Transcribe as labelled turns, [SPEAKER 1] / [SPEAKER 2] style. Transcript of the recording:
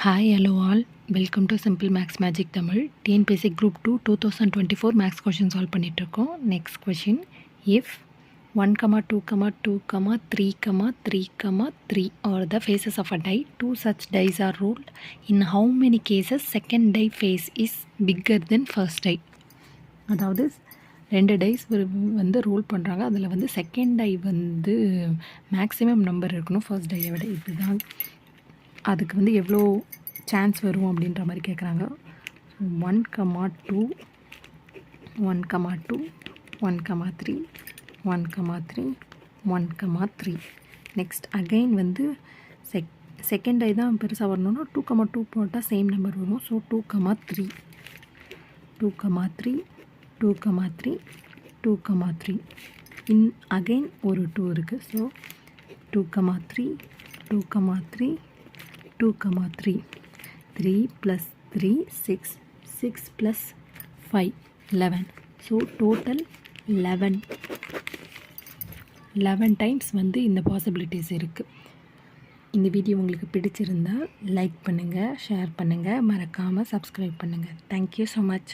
[SPEAKER 1] Hi, hello all. Welcome to Simple Max Magic Tamil. TNPSC Group 2 2024 Max question solve பண்ணிட்டு இருக்கோம். Next question. If 1, 2, 2, 3, 3, 3 are the faces of a die, two such dies are rolled. In how many cases second die face is bigger than first die? அதாவது 2 dies வந்து role பண்ணுறாங்க. அதில் வந்து second tie வந்து maximum number இருக்கணும் first டையை விட. இப்படி தான் அதுக்கு வந்து எவ்வளோ சான்ஸ் வரும் அப்படின்ற மாதிரி கேட்குறாங்க. 1, 2, 1, 2, 1, 3, 1, 3, 1, 3. நெக்ஸ்ட் அகெயின் வந்து செகண்ட் டை தான் பெருசாக வரணும்னா 2, 2 போட்டால் சேம் நம்பர் வரும். ஸோ 2, 3, 2, 3, 2, 3, 2, 3. அகெயின் ஒரு 2 இருக்குது. So 2, 3, 2, 3, 2, 3. 3 plus 3, 6. 6 plus 5, 11. So total 11 times வந்து இந்த பாசிபிலிட்டிஸ் இருக்குது. இந்த வீடியோ உங்களுக்கு பிடிச்சிருந்தால் லைக் பண்ணுங்கள், ஷேர் பண்ணுங்கள், மறக்காமல் சப்ஸ்கிரைப் பண்ணுங்கள். Thank you so much.